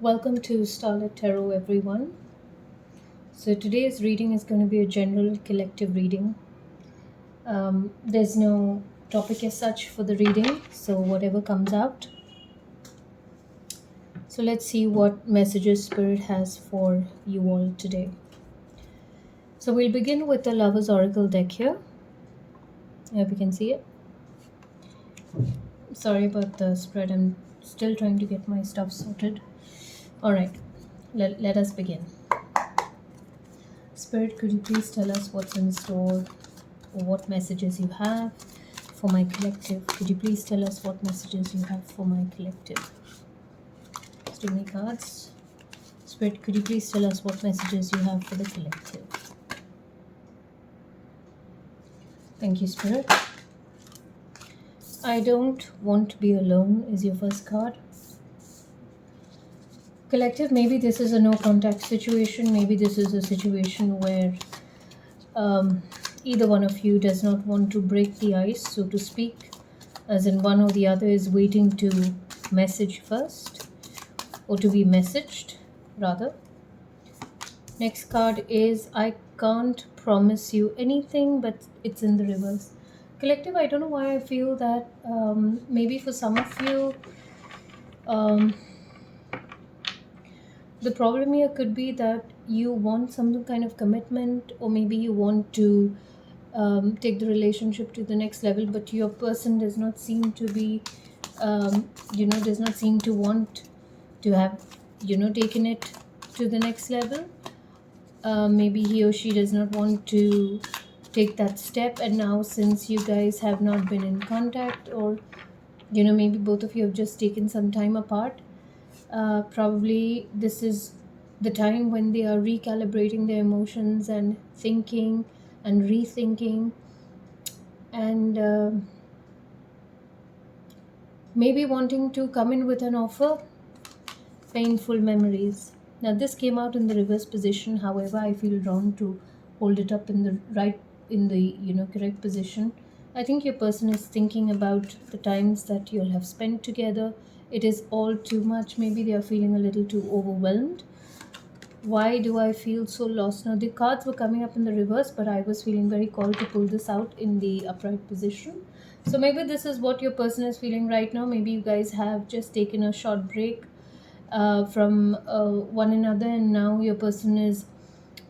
Welcome to Starlit Tarot, everyone. So, today's reading is going to be a general collective reading. There's no topic as such for the reading, so whatever comes out. So, let's see what messages Spirit has for you all today. So, we'll begin with the Lover's Oracle deck here. I hope you can see it. Sorry about the spread, I'm still trying to get my stuff sorted. Alright, let us begin. Spirit, could you please tell us what's in store or what messages you have for my collective? Could you please tell us what messages you have for my collective? Just too many cards. Spirit, could you please tell us what messages you have for the collective? Thank you, Spirit. I don't want to be alone is your first card. Collective, maybe this is a no contact situation. Maybe this is a situation where either one of you does not want to break the ice, so to speak, as in one or the other is waiting to message first, or to be messaged, rather. Next card is I can't promise you anything, but it's in the reverse. Collective, I don't know why I feel that maybe for some of you, um, the problem here could be that you want some kind of commitment, or maybe you want to take the relationship to the next level, but your person does not seem to be, does not seem to want to have, taken it to the next level. Maybe he or she does not want to take that step, and now since you guys have not been in contact, or maybe both of you have just taken some time apart, probably this is the time when they are recalibrating their emotions and thinking and rethinking, and maybe wanting to come in with an offer. Painful memories. Now this came out in the reverse position, however I feel drawn to hold it up in the right, in the correct position. I think your person is thinking about the times that you'll have spent together. It is all too much. Maybe they are feeling a little too overwhelmed. Why do I feel so lost? Now the cards were coming up in the reverse, but I was feeling very called to pull this out in the upright position. So maybe this is what your person is feeling right now. Maybe you guys have just taken a short break from one another, and now your person is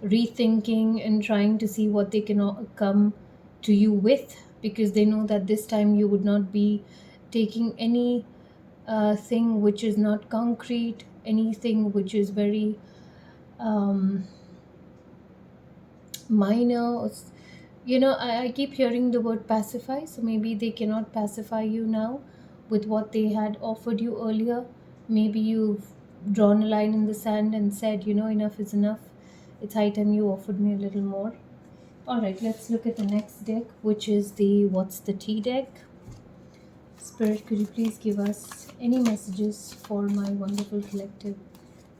rethinking and trying to see what they can come to you with, because they know that this time you would not be taking any thing which is not concrete, anything which is very um, minor. I keep hearing the word pacify, so maybe they cannot pacify you now with what they had offered you earlier. Maybe you've drawn a line in the sand and said, enough is enough. It's high time you offered me a little more. All right, let's look at the next deck, which is the What's the Tea deck. Spirit, could you please give us any messages for my wonderful collective?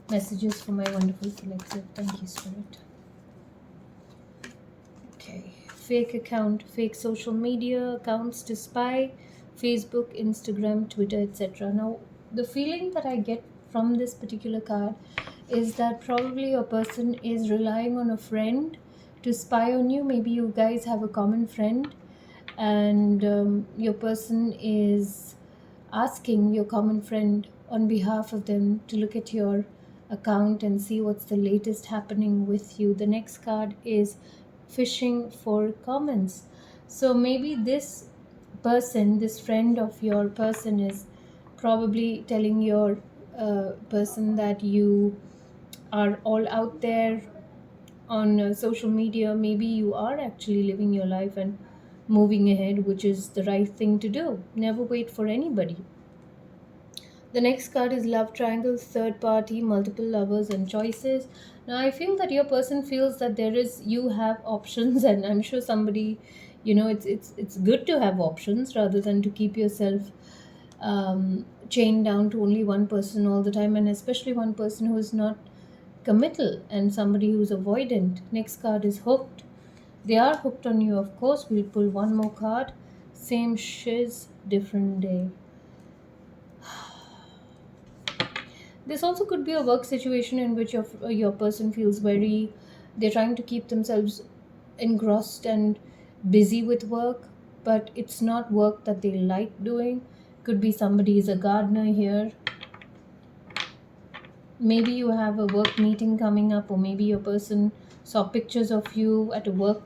Messages for my wonderful collective. Thank you, Spirit. Okay. Fake account, fake social media accounts to spy, Facebook, Instagram, Twitter, etc. Now, the feeling that I get from this particular card is that probably your person is relying on a friend to spy on you. Maybe you guys have a common friend, and your person is asking your common friend on behalf of them to look at your account and see what's the latest happening with you. The next card is fishing for comments. So maybe this person, this friend of your person, is probably telling your person that you are all out there on social media. Maybe you are actually living your life and moving ahead, which is the right thing to do. Never wait for anybody. The next card is love triangle, third party, multiple lovers, and choices. Now, I feel that your person feels that you have options, and I'm sure somebody, it's good to have options rather than to keep yourself chained down to only one person all the time, and especially one person who is not committal and somebody who's avoidant. Next card is hooked. They are hooked on you, of course. We'll pull one more card. Same shiz, different day. This also could be a work situation in which your person feels very, they're trying to keep themselves engrossed and busy with work, but it's not work that they like doing. Could be somebody is a gardener here. Maybe you have a work meeting coming up, or maybe your person saw pictures of you at a work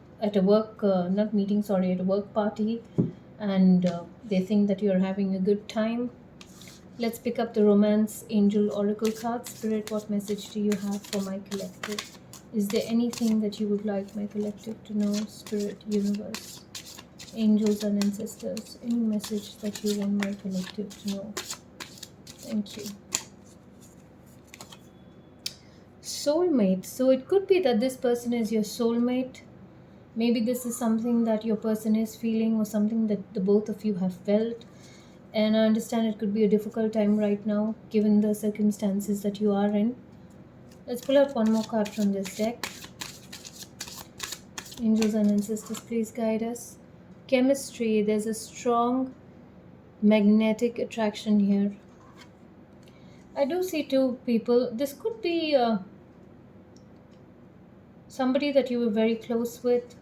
not meeting, sorry, at a work party, and they think that you're having a good time. Let's pick up the Romance Angel Oracle card. Spirit, what message do you have for my collective? Is there anything that you would like my collective to know? Spirit, universe, angels and ancestors, any message that you want my collective to know? Thank you. Soulmate. So it could be that this person is your soulmate. Maybe this is something that your person is feeling, or something that the both of you have felt. And I understand it could be a difficult time right now, given the circumstances that you are in. Let's pull out one more card from this deck. Angels and ancestors, please guide us. Chemistry. There's a strong magnetic attraction here. I do see two people. This could be somebody that you were very close with,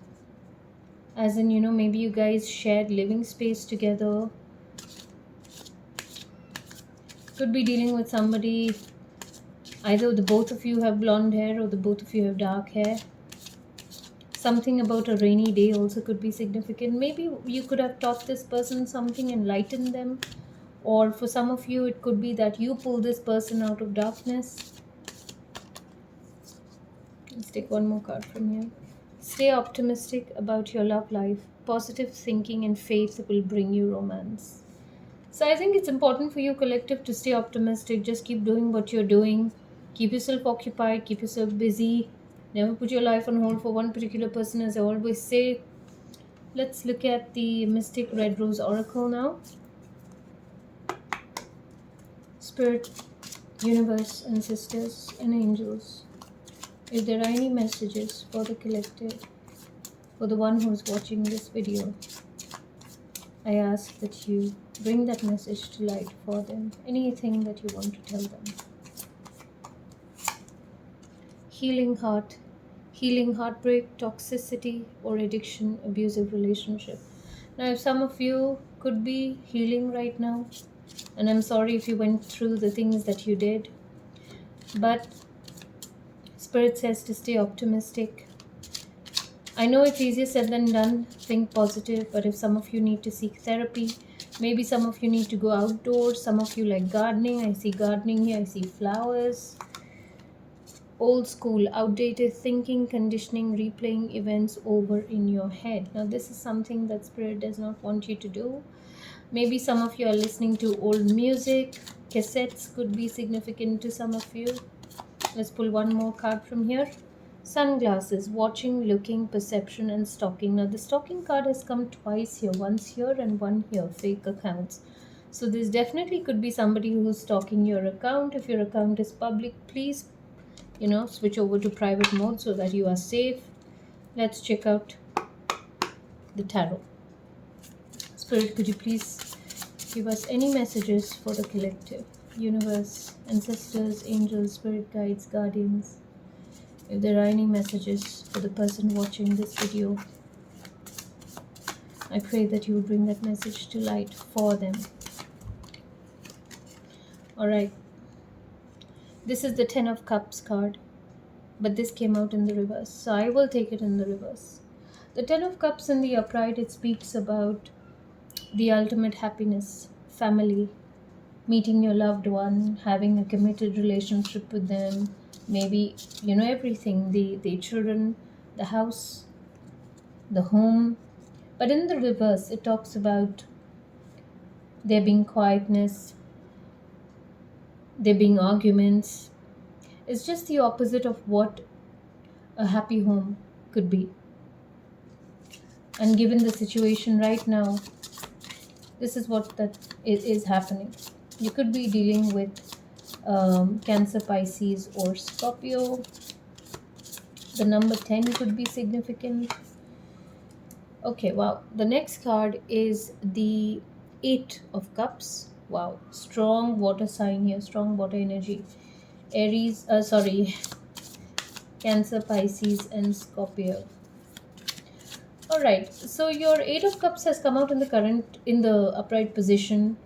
as in, maybe you guys shared living space together. Could be dealing with somebody, either the both of you have blonde hair or the both of you have dark hair. Something about a rainy day also could be significant. Maybe you could have taught this person something, enlightened them, or for some of you it could be that you pull this person out of darkness. Let's take one more card from here. Stay optimistic about your love life. Positive thinking and faith will bring you romance. So I think it's important for you, collective, to stay optimistic. Just keep doing what you're doing. Keep yourself occupied. Keep yourself busy. Never put your life on hold for one particular person, as I always say. Let's look at the Mystic Red Rose Oracle now. Spirit, universe, ancestors, and angels. If there are any messages for the collective, for the one who is watching this video, I ask that you bring that message to light for them. Anything that you want to tell them. Healing heart, healing heartbreak, toxicity, or addiction, abusive relationship. Now, if some of you could be healing right now, and I'm sorry if you went through the things that you did, but Spirit says to stay optimistic. I know it's easier said than done. Think positive, but if some of you need to seek therapy, maybe some of you need to go outdoors, some of you like gardening. I see gardening here, I see flowers. Old school, outdated thinking, conditioning, replaying events over in your head. Now, this is something that Spirit does not want you to do. Maybe some of you are listening to old music. Cassettes could be significant to some of you. Let's pull one more card from here. Sunglasses, watching, looking, perception, and stalking. Now, the stalking card has come twice here, once here and one here, fake accounts. So, this definitely could be somebody who's stalking your account. If your account is public, please, switch over to private mode so that you are safe. Let's check out the tarot. Spirit, could you please give us any messages for the collective? Universe, ancestors, angels, spirit guides, guardians. If there are any messages for the person watching this video, I pray that you would bring that message to light for them. Alright. This is the 10 of Cups card, but this came out in the reverse, so I will take it in the reverse. The 10 of Cups in the upright, it speaks about the ultimate happiness, family, meeting your loved one, having a committed relationship with them, maybe, everything, the children, the house, the home. But in the reverse, it talks about there being quietness, there being arguments. It's just the opposite of what a happy home could be. And given the situation right now, this is what that is happening. You could be dealing with Cancer, Pisces, or Scorpio. The number 10 could be significant. Okay, wow. The next card is the 8 of Cups. Wow, strong water sign here, strong water energy. Cancer, Pisces, and Scorpio. All right. So your Eight of Cups has come out in the upright position.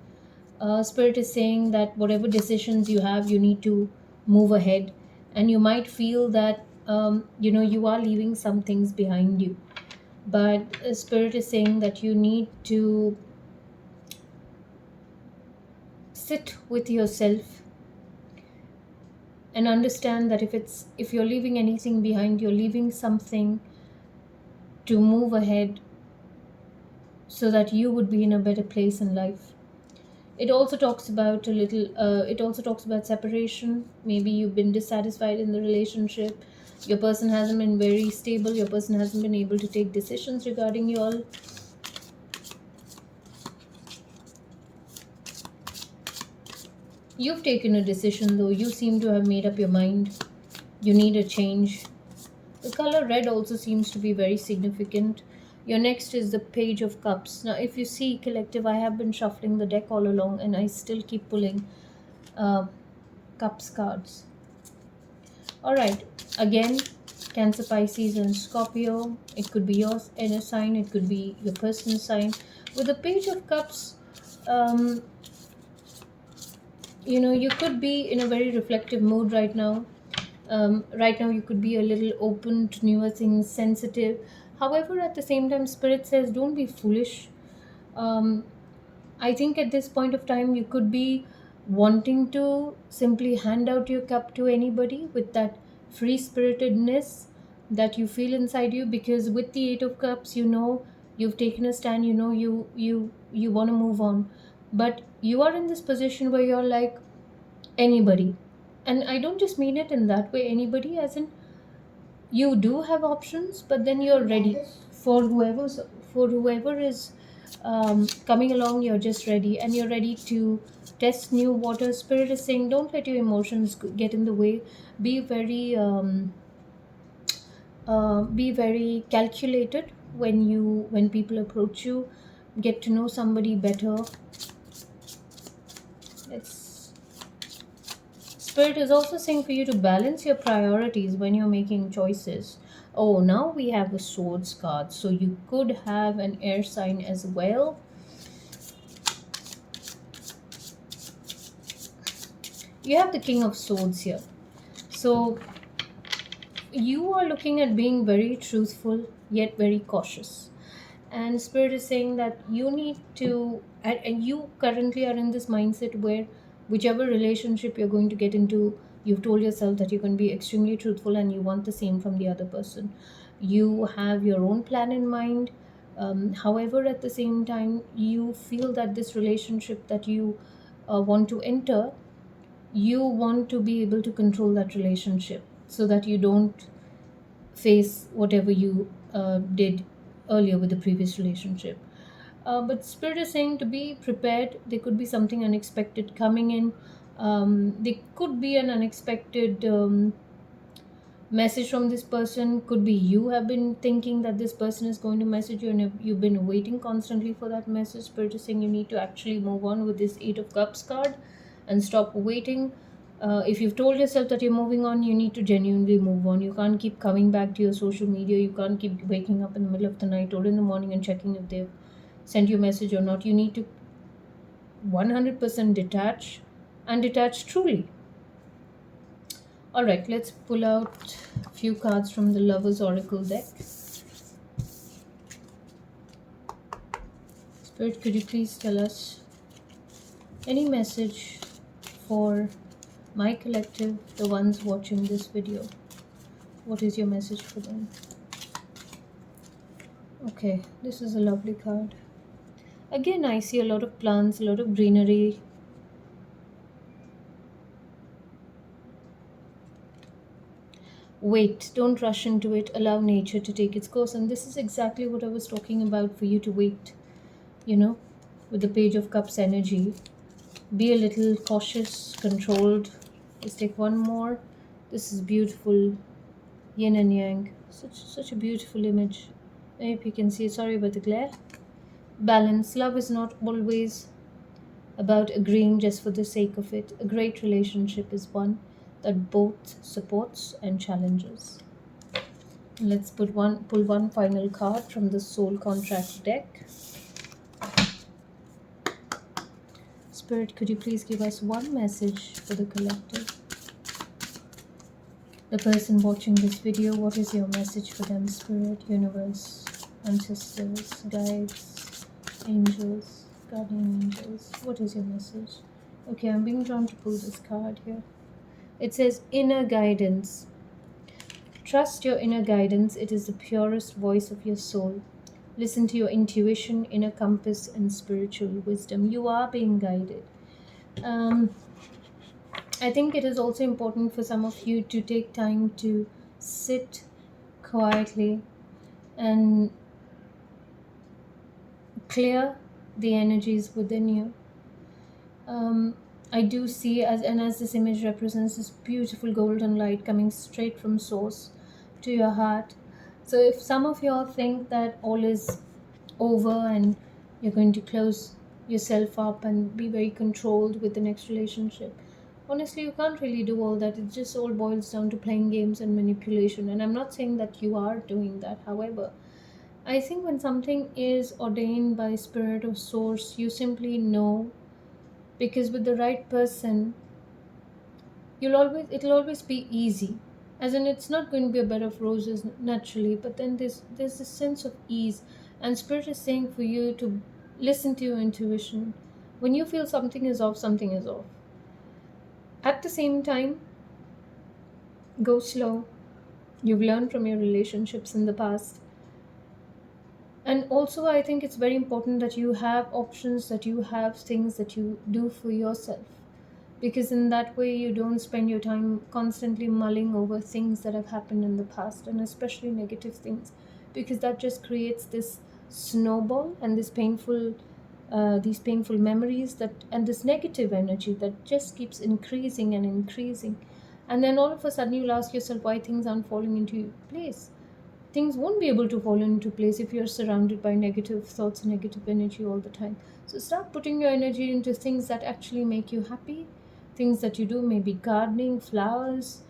Spirit is saying that whatever decisions you have, you need to move ahead, and you might feel that you are leaving some things behind you. But Spirit is saying that you need to sit with yourself and understand that if you're leaving anything behind, you're leaving something to move ahead so that you would be in a better place in life. It also talks about it also talks about separation. Maybe you've been dissatisfied in the relationship, your person hasn't been very stable, your person hasn't been able to take decisions regarding you all. You've taken a decision though, you seem to have made up your mind, you need a change. The color red also seems to be very significant. Your next is the Page of Cups. Now, if you see, collective, I have been shuffling the deck all along and I still keep pulling uh, Cups cards. All right, again, Cancer, Pisces, and Scorpio. It could be your inner sign, it could be your personal sign. With the Page of Cups, um, you could be in a very reflective mood right now. Right now, you could be a little open to newer things, sensitive. However, at the same time, Spirit says don't be foolish. Um, I think at this point of time, you could be wanting to simply hand out your cup to anybody with that free spiritedness that you feel inside you. Because with the Eight of Cups, you've taken a stand. You want to move on, but you are in this position where you're like anybody, and I don't just mean it in that way. Anybody, as in you do have options, but then you're ready for whoever is coming along. You're just ready, and you're ready to test new water. Spirit is saying don't let your emotions get in the way. Be very be very calculated when people approach you. Get to know somebody better. It's Spirit is also saying for you to balance your priorities when you're making choices. Oh, now we have a swords card, so you could have an air sign as well. You have the King of Swords here. So you are looking at being very truthful yet very cautious. And Spirit is saying that you need to, and you currently are in this mindset where whichever relationship you're going to get into, you've told yourself that you can be extremely truthful and you want the same from the other person. You have your own plan in mind. However, at the same time, you feel that this relationship that you want to enter, you want to be able to control that relationship so that you don't face whatever you did earlier with the previous relationship. But Spirit is saying to be prepared. There could be something unexpected coming in. There could be an unexpected message from this person. Could be you have been thinking that this person is going to message you, and you've been waiting constantly for that message. Spirit is saying you need to actually move on with this Eight of Cups card and stop waiting. If you've told yourself that you're moving on, you need to genuinely move on. You can't keep coming back to your social media. You can't keep waking up in the middle of the night or in the morning and checking if they've sent you a message or not. You need to 100% detach and detach truly. All right, let's pull out a few cards from the Lover's Oracle deck. Spirit, could you please tell us any message for my collective, the ones watching this video? What is your message for them? Okay, this is a lovely card. Again, I see a lot of plants, a lot of greenery. Wait, don't rush into it. Allow nature to take its course. And this is exactly what I was talking about, for you to wait, with the Page of Cups energy. Be a little cautious, controlled. Let's take one more. This is beautiful. Yin and Yang. Such a beautiful image. Maybe you can see it. Sorry about the glare. Balance. Love is not always about agreeing just for the sake of it. A great relationship is one that both supports and challenges. Let's pull one final card from the Soul Contract deck. Spirit, could you please give us one message for the collective? The person watching this video, what is your message for them? Spirit, universe, ancestors, guides, angels, guardian angels. What is your message? Okay, I'm being drawn to pull this card here. It says inner guidance. Trust your inner guidance. It is the purest voice of your soul. Listen to your intuition, inner compass, and spiritual wisdom. You are being guided. I think it is also important for some of you to take time to sit quietly and clear the energies within you. I do see as this image represents this beautiful golden light coming straight from source to your heart. So if some of you all think that all is over and you're going to close yourself up and be very controlled with the next relationship, honestly, you can't really do all that. It just all boils down to playing games and manipulation. And I'm not saying that you are doing that. However, I think when something is ordained by spirit or source, you simply know, because with the right person, it'll always be easy. As in, it's not going to be a bed of roses naturally, but then there's this sense of ease. And spirit is saying for you to listen to your intuition. When you feel something is off, something is off. At the same time, go slow. You've learned from your relationships in the past. And also, I think it's very important that you have options, that you have things that you do for yourself. Because in that way, you don't spend your time constantly mulling over things that have happened in the past, and especially negative things, because that just creates this snowball and these painful memories that and this negative energy that just keeps increasing and increasing. And then all of a sudden, you'll ask yourself why things aren't falling into place. Things won't be able to fall into place if you're surrounded by negative thoughts and negative energy all the time. So start putting your energy into things that actually make you happy, things that you do, maybe gardening, flowers,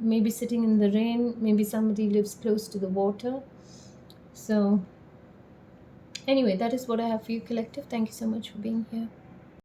maybe sitting in the rain, maybe somebody lives close to the water. So anyway, that is what I have for you, collective. Thank you so much for being here.